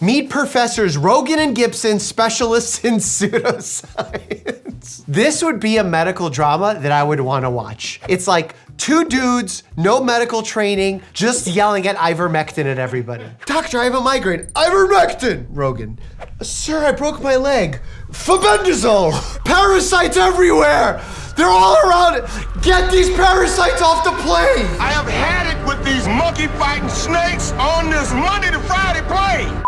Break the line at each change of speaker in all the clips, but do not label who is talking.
Meet professors Rogan and Gibson, specialists in pseudoscience. This would be a medical drama that I would want to watch. It's like two dudes, no medical training, just yelling at ivermectin at everybody. Doctor, I have a migraine. Ivermectin! Rogan. Sir, I broke my leg. Fabendazole! Parasites everywhere! They're all around. Get these parasites off the plane!
I have had it with these monkey-fighting snakes on this Monday to Friday plane!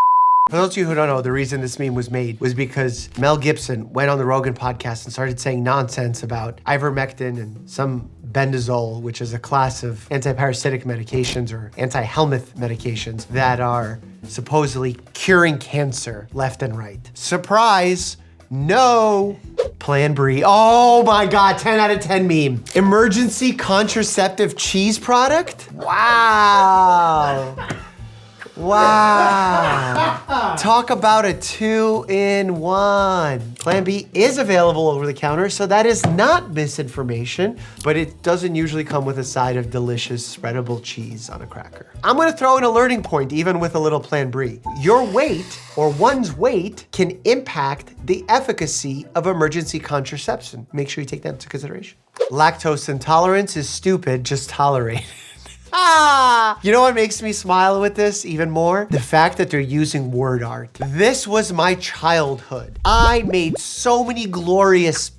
For those of you who don't know, the reason this meme was made was because Mel Gibson went on the Rogan podcast and started saying nonsense about ivermectin and some bendazole, which is a class of antiparasitic medications or anti-helminth medications that are supposedly curing cancer left and right. Surprise, no. Plan B. Oh my God, 10 out of 10 meme. Emergency contraceptive cheese product? Wow. Wow. Talk about a 2-in-1. Plan B is available over the counter, so that is not misinformation, but it doesn't usually come with a side of delicious spreadable cheese on a cracker. I'm gonna throw in a learning point, even with a little Plan B. Your weight, or one's weight, can impact the efficacy of emergency contraception. Make sure you take that into consideration. Lactose intolerance is stupid, just tolerate it. You know what makes me smile with this even more? The fact that they're using word art. This was my childhood. I made so many glorious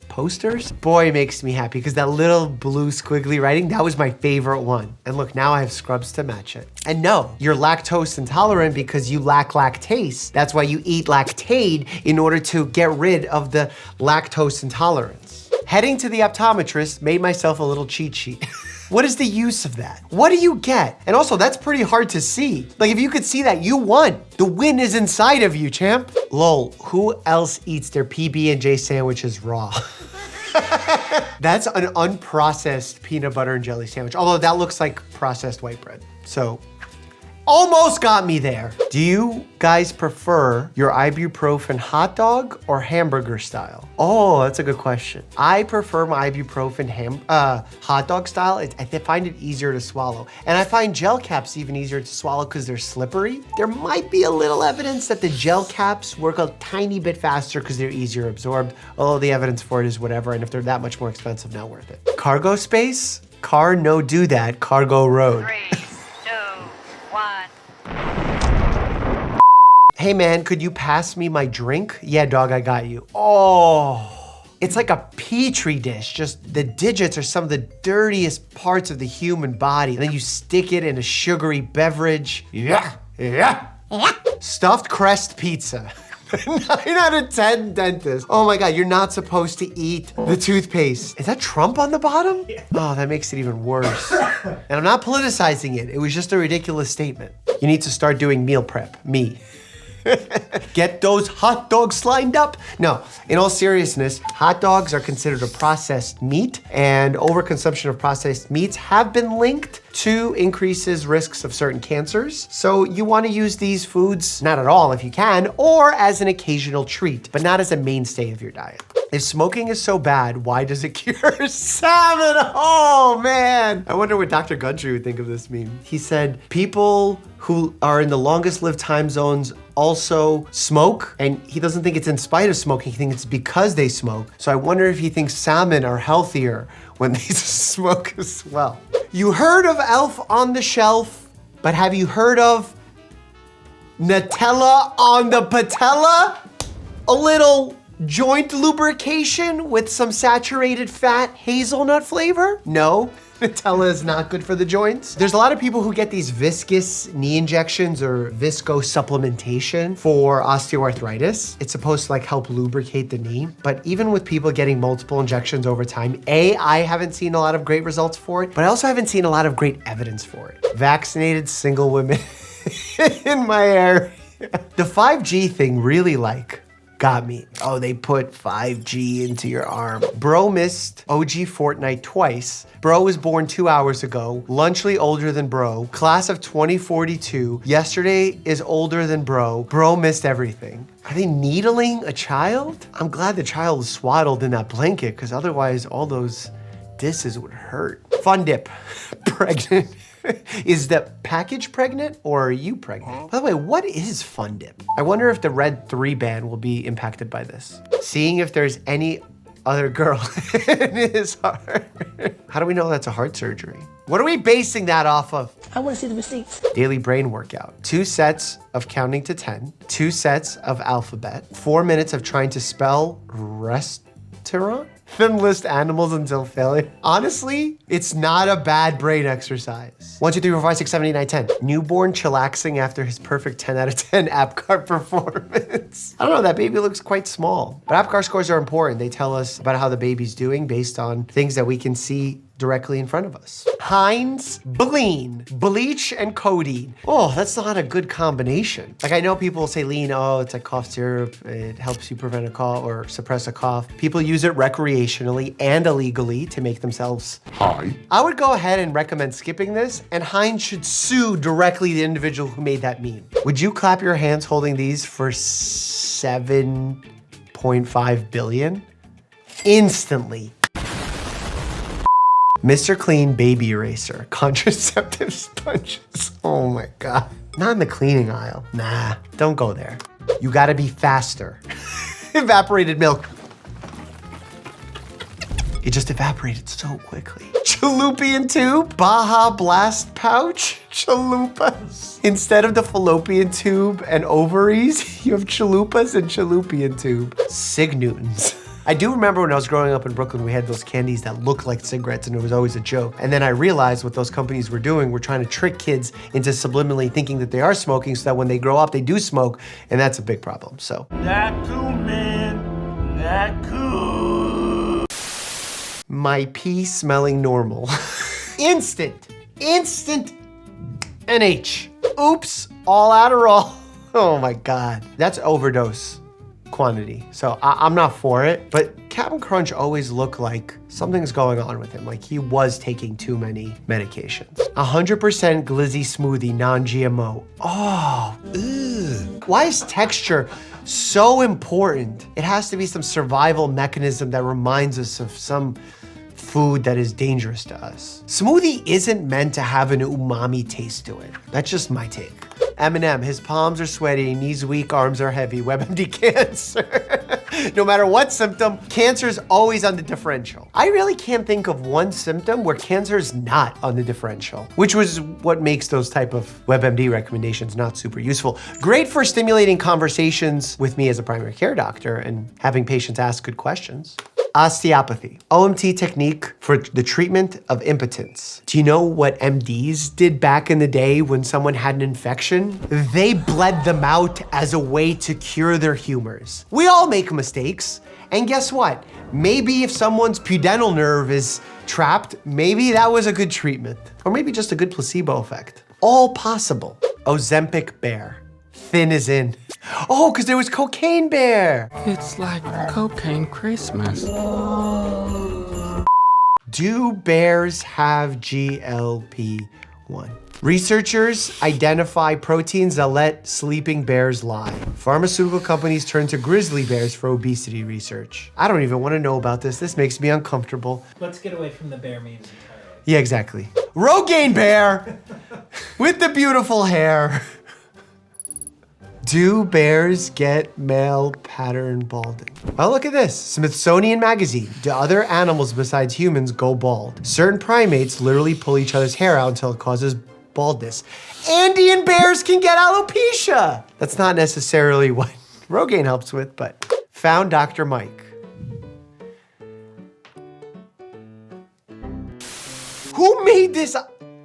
posters. Boy, it makes me happy because that little blue squiggly writing, that was my favorite one. And look, now I have scrubs to match it. And no, you're lactose intolerant because you lack lactase. That's why you eat Lactaid in order to get rid of the lactose intolerance. Heading to the optometrist made myself a little cheat sheet. What is the use of that? What do you get? And also, that's pretty hard to see. Like, if you could see that, you won. The win is inside of you, champ. Lol, who else eats their PB&J sandwiches raw? That's an unprocessed peanut butter and jelly sandwich, although that looks like processed white bread. So, almost got me there. Do you guys prefer your ibuprofen hot dog or hamburger style? Oh, that's a good question. I prefer my ibuprofen hot dog style. I find it easier to swallow. And I find gel caps even easier to swallow because they're slippery. There might be a little evidence that the gel caps work a tiny bit faster because they're easier absorbed, although the evidence for it is whatever, and if they're that much more expensive, not worth it. Cargo space? Car no do that, cargo road.
3, 2, 1.
Hey man, could you pass me my drink? Yeah, dog, I got you. Oh, it's like a petri dish. Just the digits are some of the dirtiest parts of the human body. And then you stick it in a sugary beverage. Yeah. Stuffed crust pizza. 9 out of 10 dentists. Oh my God, you're not supposed to eat the toothpaste. Is that Trump on the bottom? Yeah. Oh, that makes it even worse. And I'm not politicizing it. It was just a ridiculous statement. You need to start doing meal prep, me. Get those hot dogs lined up. No, in all seriousness, hot dogs are considered a processed meat, and overconsumption of processed meats have been linked to increases risks of certain cancers. So you want to use these foods, not at all if you can, or as an occasional treat, but not as a mainstay of your diet. If smoking is so bad, why does it cure salmon? Oh man. I wonder what Dr. Gundry would think of this meme. He said, people who are in the longest lived time zones also smoke, and he doesn't think it's in spite of smoking, he thinks it's because they smoke. So I wonder if he thinks salmon are healthier when they smoke as well. You heard of Elf on the Shelf, but have you heard of Nutella on the patella? A little joint lubrication with some saturated fat hazelnut flavor? No, Nutella is not good for the joints. There's a lot of people who get these viscous knee injections or visco supplementation for osteoarthritis. It's supposed to like help lubricate the knee, but even with people getting multiple injections over time, I haven't seen a lot of great results for it, but I also haven't seen a lot of great evidence for it. Vaccinated single women in my area. The 5G thing really got me. Oh, they put 5G into your arm. Bro missed OG Fortnite twice. Bro was born 2 hours ago. Lunchly older than bro. Class of 2042. Yesterday is older than bro. Bro missed everything. Are they needling a child? I'm glad the child was swaddled in that blanket because otherwise all those disses would hurt. Fun dip. Pregnant. Is the package pregnant or are you pregnant? By the way, what is Fun Dip? I wonder if the Red 3 ban will be impacted by this. Seeing if there's any other girl in his heart. How do we know that's a heart surgery? What are we basing that off of?
I want to see the receipts.
Daily brain workout. 2 sets of counting to 10. 2 sets of alphabet. 4 minutes of trying to spell restaurant. Then list animals until failure. Honestly, it's not a bad brain exercise. 1, 2, 3, 4, 5, 6, 7, 8, 9, 10. Newborn chillaxing after his perfect 10 out of 10 APGAR performance. I don't know, that baby looks quite small. But APGAR scores are important. They tell us about how the baby's doing based on things that we can see directly in front of us. Heinz Bleen, bleach and codeine. Oh, that's not a good combination. Like I know people say lean, oh, it's like cough syrup. It helps you prevent a cough or suppress a cough. People use it recreationally and illegally to make themselves high. I would go ahead and recommend skipping this, and Heinz should sue directly the individual who made that meme. Would you clap your hands holding these for 7.5 billion? Instantly. Mr. Clean Baby Eraser, contraceptive sponges. Oh my God. Not in the cleaning aisle. Nah, don't go there. You gotta be faster. Evaporated milk. It just evaporated so quickly. Chalupian tube, Baja Blast pouch, chalupas. Instead of the fallopian tube and ovaries, you have chalupas and chalupian tube. Sig Newtons. I do remember when I was growing up in Brooklyn, we had those candies that looked like cigarettes and it was always a joke. And then I realized what those companies were doing were trying to trick kids into subliminally thinking that they are smoking so that when they grow up, they do smoke. And that's a big problem, so.
Not cool, man. Not cool.
My pee smelling normal. Instant NH. Oops, all Adderall. Oh my God, that's overdose quantity. So I'm not for it, but Captain Crunch always looked like something's going on with him. Like he was taking too many medications. 100% glizzy smoothie, non-GMO. Oh, ew. Why is texture so important? It has to be some survival mechanism that reminds us of some food that is dangerous to us. Smoothie isn't meant to have an umami taste to it. That's just my take. Eminem, his palms are sweaty, knees weak, arms are heavy, WebMD cancer. No matter what symptom, cancer is always on the differential. I really can't think of one symptom where cancer is not on the differential, which was what makes those type of WebMD recommendations not super useful. Great for stimulating conversations with me as a primary care doctor and having patients ask good questions. Osteopathy, OMT technique for the treatment of impotence. Do you know what MDs did back in the day when someone had an infection? They bled them out as a way to cure their humors. We all make mistakes, and guess what? Maybe if someone's pudendal nerve is trapped, maybe that was a good treatment, or maybe just a good placebo effect. All possible. Ozempic bear, thin as in. Oh, because there was Cocaine Bear.
It's like cocaine Christmas.
Do bears have GLP-1? Researchers identify proteins that let sleeping bears lie. Pharmaceutical companies turn to grizzly bears for obesity research. I don't even want to know about this. This makes me uncomfortable.
Let's get away from the bear memes entirely.
Yeah, exactly. Rogaine Bear with the beautiful hair. Do bears get male pattern balding? Well, look at this. Smithsonian Magazine. Do other animals besides humans go bald? Certain primates literally pull each other's hair out until it causes baldness. Andean bears can get alopecia. That's not necessarily what Rogaine helps with, but found Dr. Mike. Who made this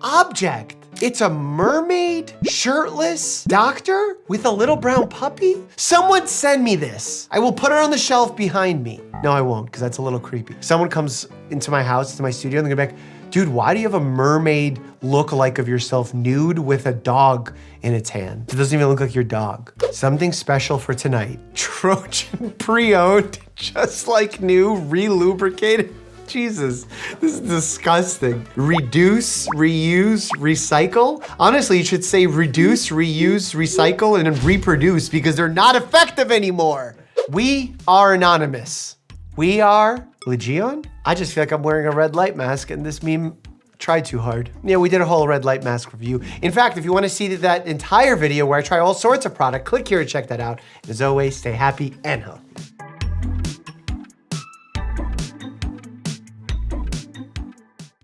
object? It's a mermaid, shirtless doctor with a little brown puppy? Someone send me this. I will put it on the shelf behind me. No, I won't, because that's a little creepy. Someone comes into my house, into my studio, and they're gonna be like, dude, why do you have a mermaid look-alike of yourself nude with a dog in its hand? It doesn't even look like your dog. Something special for tonight. Trojan pre-owned, just like new, re-lubricated. Jesus, this is disgusting. Reduce, reuse, recycle. Honestly, you should say reduce, reuse, recycle, and then reproduce because they're not effective anymore. We are anonymous. We are Legion. I just feel like I'm wearing a red light mask and this meme tried too hard. Yeah, we did a whole red light mask review. In fact, if you want to see that entire video where I try all sorts of product, click here and check that out. And as always, stay happy and healthy.